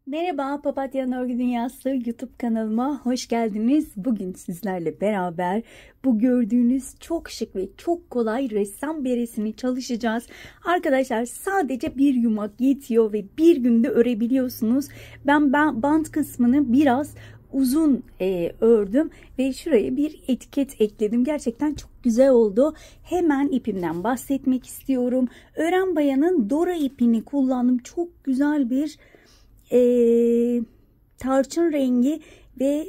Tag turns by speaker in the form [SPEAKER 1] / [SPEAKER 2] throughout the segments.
[SPEAKER 1] Merhaba, Papatya Örgü Dünyası YouTube kanalıma hoş geldiniz. Bugün sizlerle beraber bu gördüğünüz çok şık ve çok kolay ressam beresini çalışacağız. Arkadaşlar sadece bir yumak yetiyor ve bir günde örebiliyorsunuz. Ben bant kısmını biraz uzun ördüm ve şuraya bir etiket ekledim. Gerçekten çok güzel oldu. Hemen ipimden bahsetmek istiyorum. Ören Bayan'ın Dora ipini kullandım. Çok güzel bir tarçın rengi ve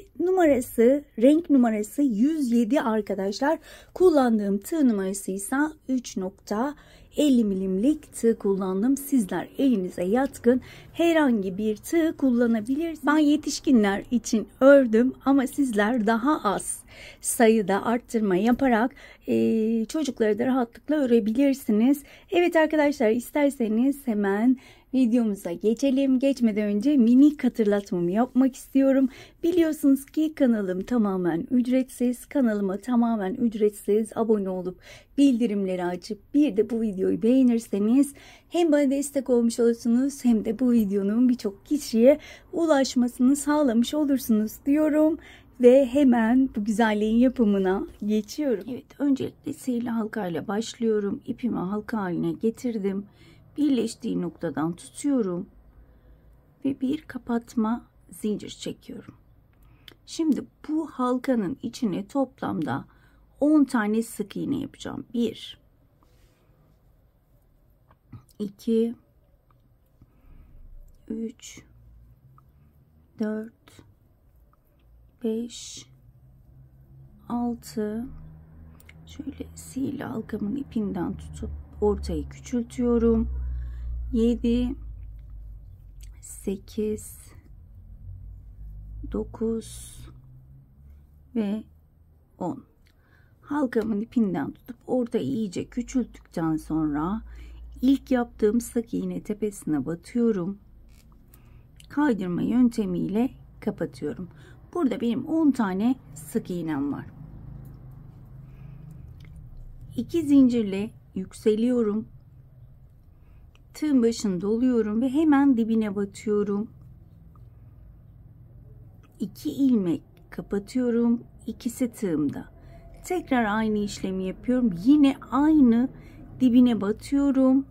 [SPEAKER 1] renk numarası 107 arkadaşlar. Kullandığım tığ numarası ise 3.50 milimlik tığ kullandım. Sizler elinize yatkın herhangi bir tığ kullanabilirsiniz. Ben yetişkinler için ördüm ama sizler daha az sayıda arttırma yaparak çocukları da rahatlıkla örebilirsiniz. Evet arkadaşlar, isterseniz hemen videomuza geçelim. Geçmeden önce minik hatırlatmamı yapmak istiyorum. Biliyorsunuz ki kanalım tamamen ücretsiz. Kanalıma tamamen ücretsiz abone olup bildirimleri açıp bir de bu videoyu beğenirseniz hem bana destek olmuş olursunuz hem de bu videonun birçok kişiye ulaşmasını sağlamış olursunuz diyorum. Ve hemen bu güzelliğin yapımına geçiyorum. Evet, öncelikle sihirli halka ile başlıyorum. İpimi halka haline getirdim. Birleştiği noktadan tutuyorum ve bir kapatma zincir çekiyorum. Şimdi bu halkanın içine toplamda 10 tane sık iğne yapacağım. 1 2 3 4 5 6 şöyle sihirli halkamın ipinden tutup ortayı küçültüyorum. 7 8 9 ve 10. Halkamın ipinden tutup ortayı iyice küçülttükten sonra ilk yaptığım sık iğne tepesine batıyorum. Kaydırma yöntemiyle kapatıyorum. Burada benim 10 tane sık iğnem var. 2 zincirle yükseliyorum. Tığın başını doluyorum ve hemen dibine batıyorum. 2 ilmek kapatıyorum. İkisi tığımda. Tekrar aynı işlemi yapıyorum. Yine aynı dibine batıyorum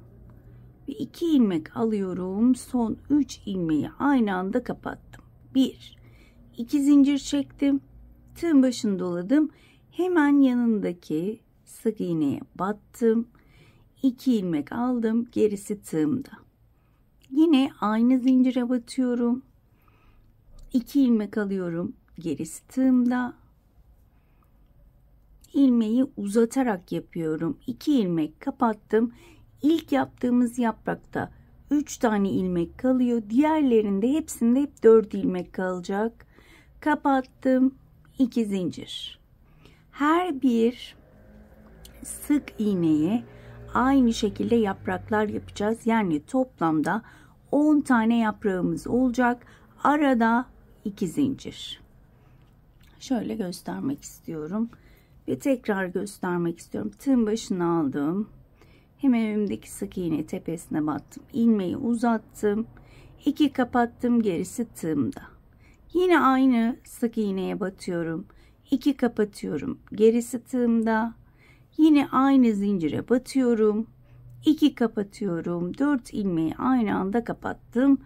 [SPEAKER 1] ve 2 ilmek alıyorum. Son 3 ilmeği aynı anda kapattım. 1 2 zincir çektim. Tığın başını doladım. Hemen yanındaki sık iğneye battım. 2 ilmek aldım. Gerisi tığımda. Yine aynı zincire batıyorum. 2 ilmek alıyorum. Gerisi tığımda. İlmeği uzatarak yapıyorum. 2 ilmek kapattım. İlk yaptığımız yaprakta 3 tane ilmek kalıyor. Diğerlerinde hepsinde hep 4 ilmek kalacak. Kapattım. 2 zincir. Her bir sık iğneye aynı şekilde yapraklar yapacağız. Yani toplamda 10 tane yaprağımız olacak. Arada 2 zincir. Şöyle göstermek istiyorum. Ve tekrar göstermek istiyorum. Tığın başını aldım. Hemen önümdeki sık iğne tepesine battım. İlmeği uzattım. 2 kapattım. Gerisi tığımda. Yine aynı sık iğneye batıyorum. 2 kapatıyorum. Gerisi tığımda. Yine aynı zincire batıyorum. 2 kapatıyorum. 4 ilmeği aynı anda kapattım.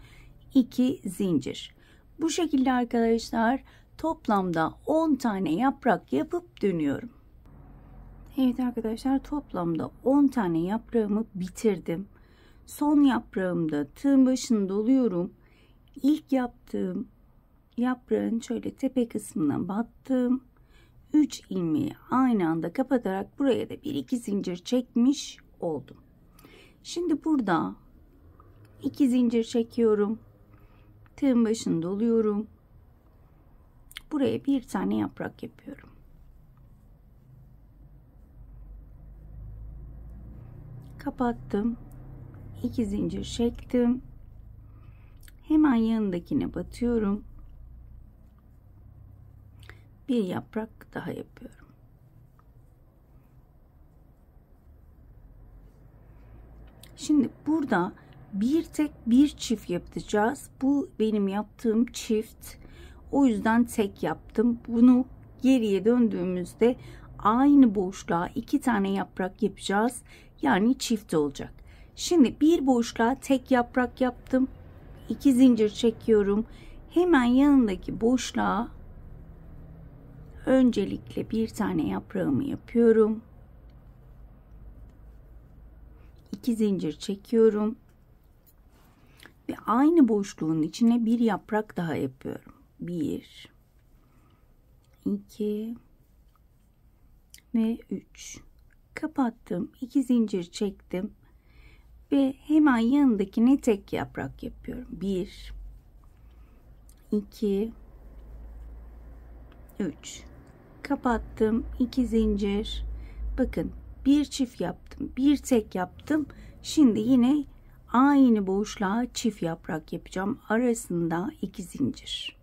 [SPEAKER 1] 2 zincir. Bu şekilde arkadaşlar toplamda 10 tane yaprak yapıp dönüyorum. Evet arkadaşlar, toplamda 10 tane yaprağımı bitirdim. Son yaprağımda tığın başını doluyorum. İlk yaptığım yaprağın şöyle tepe kısmına battım. 3 ilmeği aynı anda kapatarak buraya da 1-2 zincir çekmiş oldum. Şimdi burada 2 zincir çekiyorum. Tığın başını doluyorum. Buraya bir tane yaprak yapıyorum. Kapattım. 2 zincir çektim. Hemen yanındakine batıyorum. Bir yaprak daha yapıyorum. Şimdi burada bir tek bir çift yapacağız. Bu benim yaptığım çift. O yüzden tek yaptım. Bunu geriye döndüğümüzde aynı boşluğa 2 tane yaprak yapacağız. Yani çift olacak. Şimdi bir boşluğa tek yaprak yaptım. 2 zincir çekiyorum. Hemen yanındaki boşluğa öncelikle bir tane yaprağımı yapıyorum. 2 zincir çekiyorum. Ve aynı boşluğun içine bir yaprak daha yapıyorum. 1 2 ve 3. Kapattım. 2 zincir çektim. Ve hemen yanındakine tek yaprak yapıyorum. 1 2 3. Kapattım. 2 zincir. Bakın bir çift yaptım. Bir tek yaptım. Şimdi yine aynı boşluğa çift yaprak yapacağım. Arasında 2 zincir.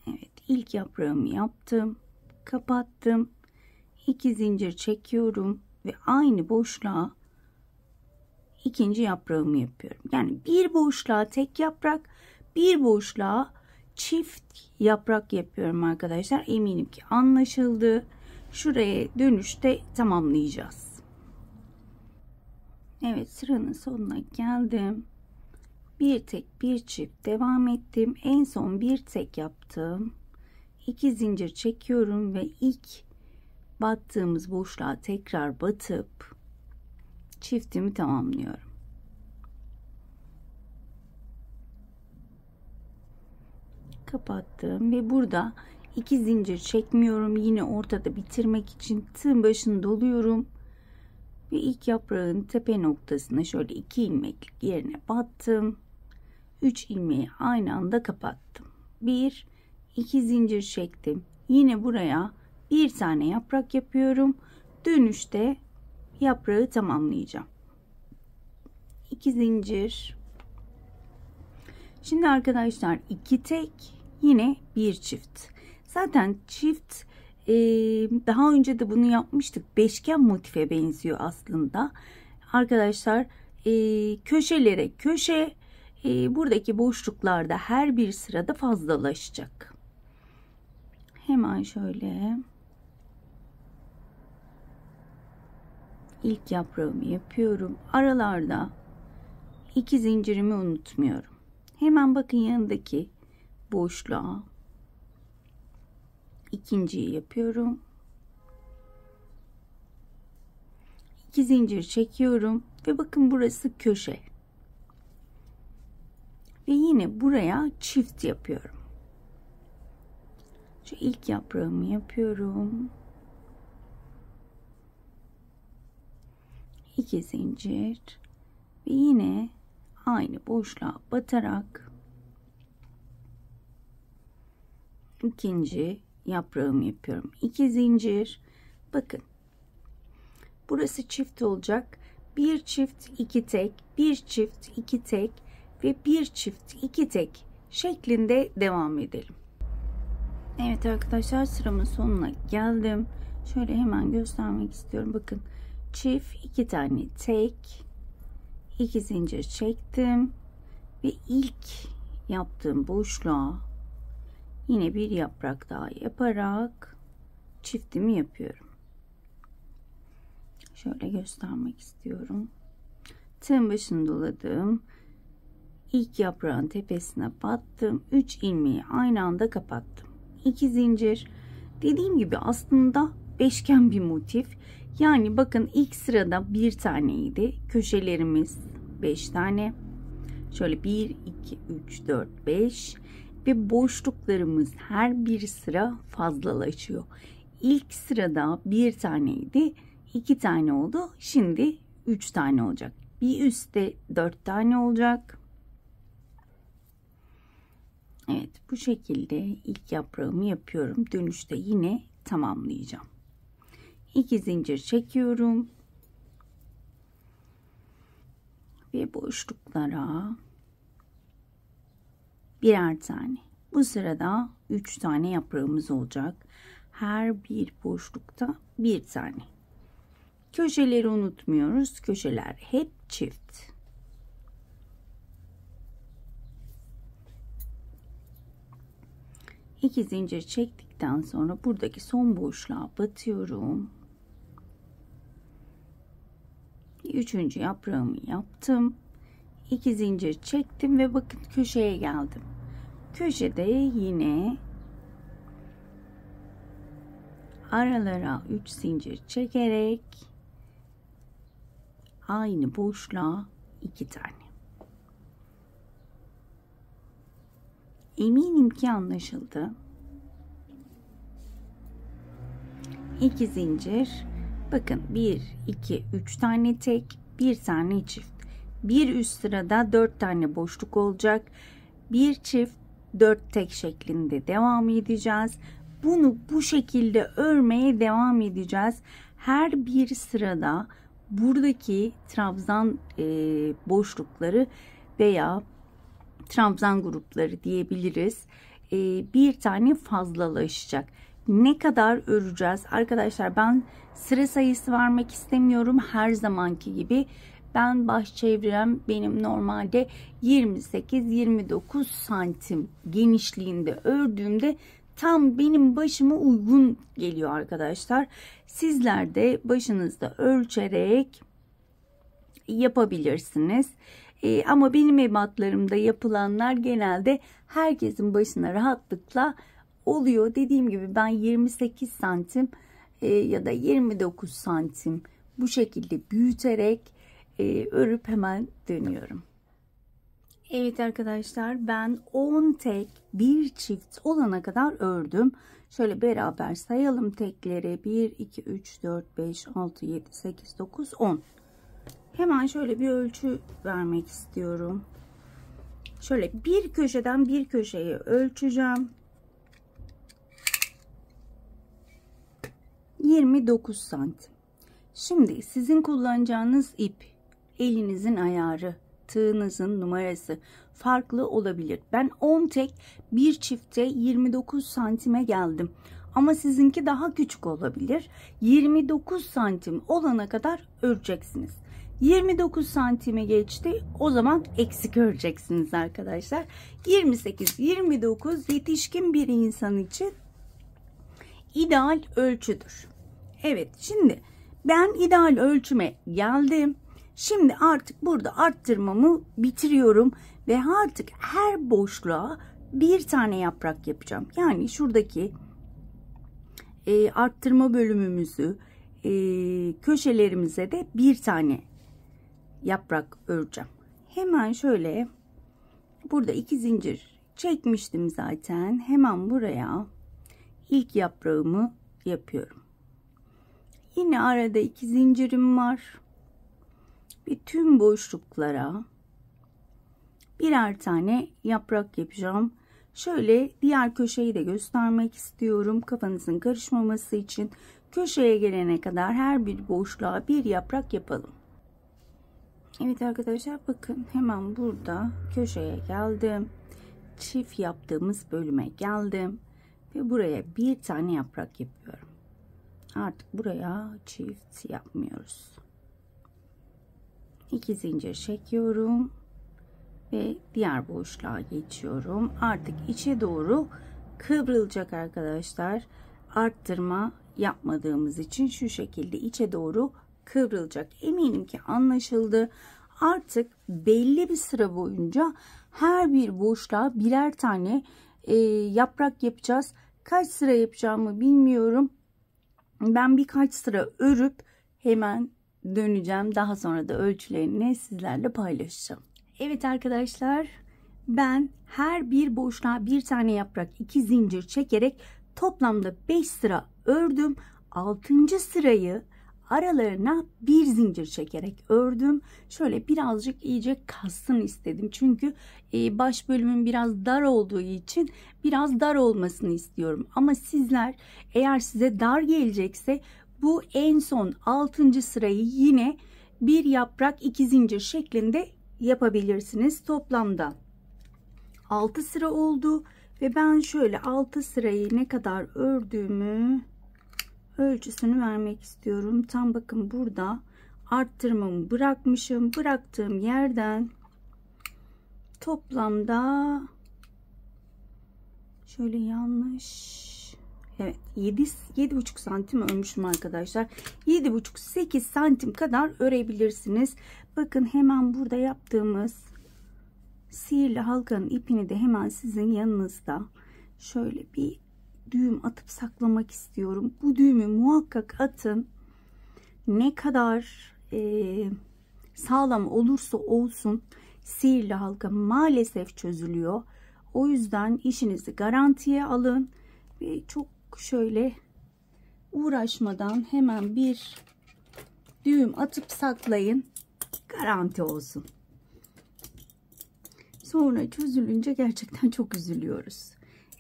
[SPEAKER 1] Evet, ilk yaprağımı yaptım. Kapattım. 2 zincir çekiyorum ve aynı boşluğa ikinci yaprağımı yapıyorum. Yani bir boşluğa tek yaprak, bir boşluğa çift yaprak yapıyorum arkadaşlar. Eminim ki anlaşıldı. Şuraya dönüşte tamamlayacağız. Evet, sıranın sonuna geldim. Bir tek bir çift devam ettim. En son bir tek yaptım. 2 zincir çekiyorum ve ilk battığımız boşluğa tekrar batıp çiftimi tamamlıyorum. Kapattım ve burada 2 zincir çekmiyorum. Yine ortada bitirmek için tığın başını doluyorum. Ve ilk yaprağın tepe noktasına şöyle 2 ilmeklik yerine battım. 3 ilmeği aynı anda kapattım. 1 2 zincir çektim. Yine buraya bir tane yaprak yapıyorum. Dönüşte yaprağı tamamlayacağım. 2 zincir. Şimdi arkadaşlar 2 tek, yine bir çift. Zaten çift daha önce de bunu yapmıştık. Beşgen motife benziyor aslında. Arkadaşlar köşelere köşe, buradaki boşluklarda her bir sırada fazlalaşacak. Hemen şöyle ilk yaprağımı yapıyorum. Aralarda 2 zincirimi unutmuyorum. Hemen bakın yanındaki boşluğa ikinciyi yapıyorum. 2 zincir çekiyorum ve bakın burası köşe. Ve yine buraya çift yapıyorum. Şu ilk yaprağımı yapıyorum. 2 zincir ve yine aynı boşluğa batarak ikinci yaprağımı yapıyorum. 2 zincir. Bakın burası çift olacak. Bir çift 2 tek, bir çift 2 tek ve bir çift 2 tek şeklinde devam edelim. Evet arkadaşlar, sıramın sonuna geldim. Şöyle hemen göstermek istiyorum. Bakın çift 2 tane tek, 2 zincir çektim ve ilk yaptığım boşluğa yine bir yaprak daha yaparak çiftimi yapıyorum. Şöyle göstermek istiyorum. Tığın başını doladım. İlk yaprağın tepesine battım. 3 ilmeği aynı anda kapattım. 2 zincir. Dediğim gibi aslında beşgen bir motif. Yani bakın ilk sırada bir taneydi. Köşelerimiz 5 tane. Şöyle 1, 2, 3, 4, 5 ve boşluklarımız her bir sıra fazlalaşıyor. İlk sırada bir taneydi. 2 tane oldu. Şimdi 3 tane olacak. Bir üstte 4 tane olacak. Evet, bu şekilde ilk yaprağımı yapıyorum. Dönüşte yine tamamlayacağım. 2 zincir çekiyorum. Ve boşluklara birer tane. Bu sırada 3 tane yaprağımız olacak. Her bir boşlukta bir tane. Köşeleri unutmuyoruz. Köşeler hep çift. 2 zincir çektikten sonra buradaki son boşluğa batıyorum. 3. yaprağımı yaptım. 2 zincir çektim ve bakın köşeye geldim. Köşede yine aralara 3 zincir çekerek aynı boşluğa 2 tane. Eminim ki anlaşıldı. 2 zincir. Bakın 1, 2, 3 tane tek, 1 tane çift. Bir üst sırada 4 tane boşluk olacak. Bir çift, 4 tek şeklinde devam edeceğiz. Bunu bu şekilde örmeye devam edeceğiz. Her bir sırada buradaki trabzan boşlukları veya trabzan grupları diyebiliriz. Bir tane fazlalaşacak. Ne kadar öreceğiz? Arkadaşlar ben sıra sayısı vermek istemiyorum. Her zamanki gibi ben baş çevrem benim normalde 28-29 santim genişliğinde ördüğümde tam benim başıma uygun geliyor arkadaşlar. Sizler de başınızda ölçerek yapabilirsiniz. Ama benim ebatlarımda yapılanlar genelde herkesin başına rahatlıkla oluyor. Dediğim gibi ben 28 santim ya da 29 santim bu şekilde büyüterek örüp hemen dönüyorum. Evet arkadaşlar, ben 10 tek bir çift olana kadar ördüm. Şöyle beraber sayalım tekleri. 1, 2, 3, 4, 5, 6, 7, 8, 9, 10. Hemen şöyle bir ölçü vermek istiyorum. Şöyle bir köşeden bir köşeye ölçeceğim. 29 santim. Şimdi sizin kullanacağınız ip, elinizin ayarı, tığınızın numarası farklı olabilir. Ben 10 tek bir çifte 29 santime geldim. Ama sizinki daha küçük olabilir. 29 santim olana kadar öreceksiniz. 29 santime geçti. O zaman eksik öreceksiniz arkadaşlar. 28, 29 yetişkin bir insan için ideal ölçüdür. Evet, şimdi ben ideal ölçüme geldim. Şimdi artık burada arttırmamı bitiriyorum ve artık her boşluğa bir tane yaprak yapacağım. Yani şuradaki arttırma bölümümüzü köşelerimize de bir tane yaprak öreceğim. Hemen şöyle burada 2 zincir çekmiştim zaten. Hemen buraya ilk yaprağımı yapıyorum. Yine arada 2 zincirim var. Ve tüm boşluklara birer tane yaprak yapacağım. Şöyle diğer köşeyi de göstermek istiyorum. Kafanızın karışmaması için köşeye gelene kadar her bir boşluğa bir yaprak yapalım. Evet arkadaşlar, bakın hemen burada köşeye geldim. Çift yaptığımız bölüme geldim. Ve buraya bir tane yaprak yapıyorum. Artık buraya çift yapmıyoruz. 2 zincir çekiyorum ve diğer boşluğa geçiyorum. Artık içe doğru kıvrılacak arkadaşlar. Arttırma yapmadığımız için şu şekilde içe doğru kıvrılacak. Eminim ki anlaşıldı. Artık belli bir sıra boyunca her bir boşluğa birer tane yaprak yapacağız. Kaç sıra yapacağımı bilmiyorum. Ben birkaç sıra örüp hemen döneceğim. Daha sonra da ölçülerini sizlerle paylaşacağım. Evet arkadaşlar, ben her bir boşluğa bir tane yaprak 2 zincir çekerek toplamda 5 sıra ördüm. 6. sırayı aralarına bir zincir çekerek ördüm. Şöyle birazcık iyice kassın istedim. Çünkü baş bölümün biraz dar olduğu için biraz dar olmasını istiyorum. Ama sizler eğer size dar gelecekse bu en son 6. sırayı yine bir yaprak 2 zincir şeklinde yapabilirsiniz. Toplamda 6 sıra oldu ve ben şöyle 6 sırayı ne kadar ördüğümü ölçüsünü vermek istiyorum. Tam bakın burada arttırmamı bırakmışım. Bıraktığım yerden toplamda Şöyle yanlış. Evet, 7,5 santim örmüşüm arkadaşlar. 7,5-8 santim kadar örebilirsiniz. Bakın hemen burada yaptığımız sihirli halkanın ipini de hemen sizin yanınızda şöyle bir düğüm atıp saklamak istiyorum. Bu düğümü muhakkak atın. Ne kadar sağlam olursa olsun sihirli halka maalesef çözülüyor. O yüzden işinizi garantiye alın ve çok şöyle uğraşmadan hemen bir düğüm atıp saklayın. Garanti olsun. Sonra çözülünce gerçekten çok üzülüyoruz.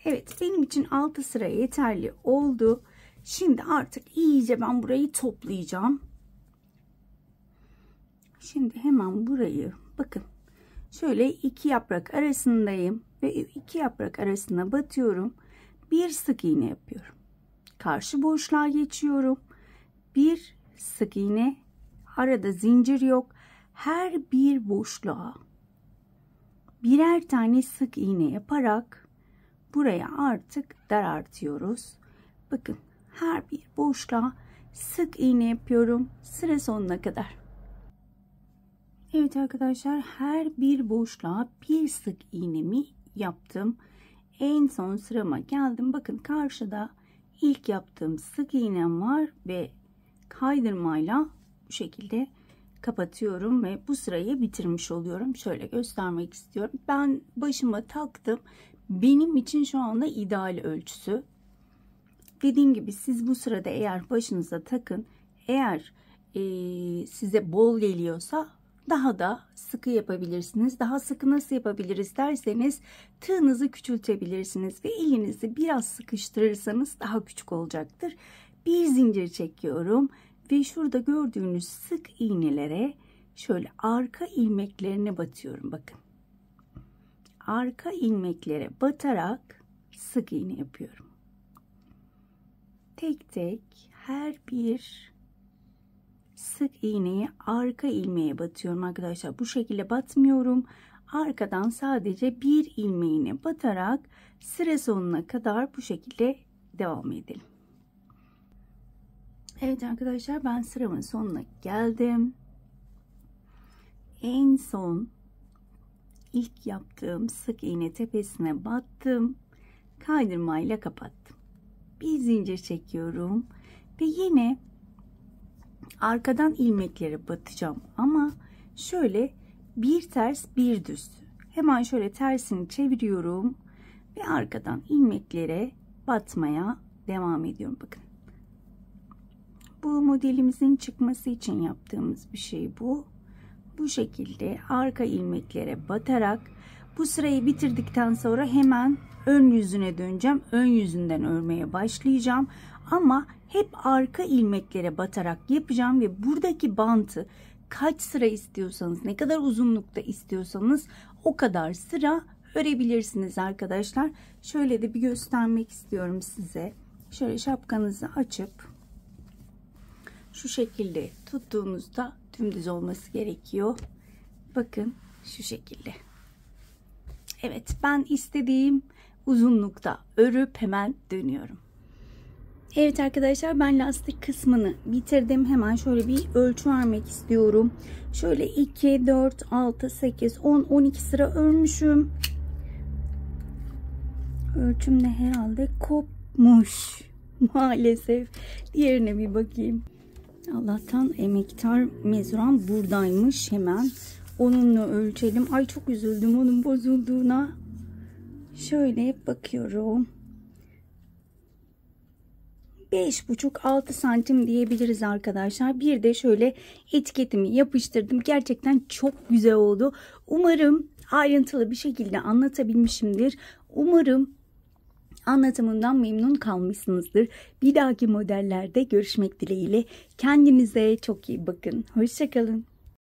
[SPEAKER 1] Evet, benim için 6 sıra yeterli oldu. Şimdi artık iyice ben burayı toplayacağım. Şimdi hemen burayı bakın. Şöyle 2 yaprak arasındayım ve 2 yaprak arasına batıyorum. Bir sık iğne yapıyorum. Karşı boşluğa geçiyorum. Bir sık iğne. Arada zincir yok. Her bir boşluğa birer tane sık iğne yaparak buraya artık daraltıyoruz. Bakın her bir boşluğa sık iğne yapıyorum sıra sonuna kadar. Evet arkadaşlar, her bir boşluğa bir sık iğnemi yaptım. En son sırama geldim. Bakın karşıda ilk yaptığım sık iğnem var ve kaydırmayla bu şekilde kapatıyorum ve bu sırayı bitirmiş oluyorum. Şöyle göstermek istiyorum. Ben başıma taktım. Benim için şu anda ideal ölçüsü. Dediğim gibi siz bu sırada eğer başınıza takın, eğer size bol geliyorsa daha da sıkı yapabilirsiniz. Daha sıkı nasıl yapabiliriz derseniz tığınızı küçültebilirsiniz ve elinizi biraz sıkıştırırsanız daha küçük olacaktır. Bir zincir çekiyorum ve şurada gördüğünüz sık iğnelere şöyle arka ilmeklerine batıyorum. Bakın. Arka ilmeklere batarak sık iğne yapıyorum. Tek tek her bir sık iğneyi arka ilmeğe batıyorum arkadaşlar. Bu şekilde batmıyorum. Arkadan sadece bir ilmeğine batarak sıra sonuna kadar bu şekilde devam edelim. Evet arkadaşlar, ben sıramın sonuna geldim. En son ilk yaptığım sık iğne tepesine battım. Kaydırmayla kapattım. Bir zincir çekiyorum ve yine arkadan ilmeklere batacağım ama şöyle bir ters bir düz. Hemen şöyle tersini çeviriyorum ve arkadan ilmeklere batmaya devam ediyorum. Bakın. Bu modelimizin çıkması için yaptığımız bir şey bu. Bu şekilde arka ilmeklere batarak bu sırayı bitirdikten sonra hemen ön yüzüne döneceğim. Ön yüzünden örmeye başlayacağım. Ama hep arka ilmeklere batarak yapacağım ve buradaki bantı kaç sıra istiyorsanız, ne kadar uzunlukta istiyorsanız o kadar sıra örebilirsiniz arkadaşlar. Şöyle de bir göstermek istiyorum size. Şöyle şapkanızı açıp şu şekilde tuttuğunuzda dümdüz olması gerekiyor. Bakın şu şekilde. Evet, ben istediğim uzunlukta örüp hemen dönüyorum. Evet arkadaşlar, ben lastik kısmını bitirdim. Hemen şöyle bir ölçü vermek istiyorum. Şöyle 2, 4, 6, 8, 10, 12 sıra örmüşüm. Ölçüm de herhalde kopmuş. Maalesef. Diğerine bir bakayım. Allah'tan emektar mezuram buradaymış. Hemen onunla ölçelim. Ay çok üzüldüm onun bozulduğuna. Şöyle bakıyorum. 5,5-6 santim diyebiliriz arkadaşlar. Bir de şöyle etiketimi yapıştırdım. Gerçekten çok güzel oldu. Umarım ayrıntılı bir şekilde anlatabilmişimdir. Umarım anlatımından memnun kalmışsınızdır. Bir dahaki modellerde görüşmek dileğiyle. Kendinize çok iyi bakın. Hoşça kalın.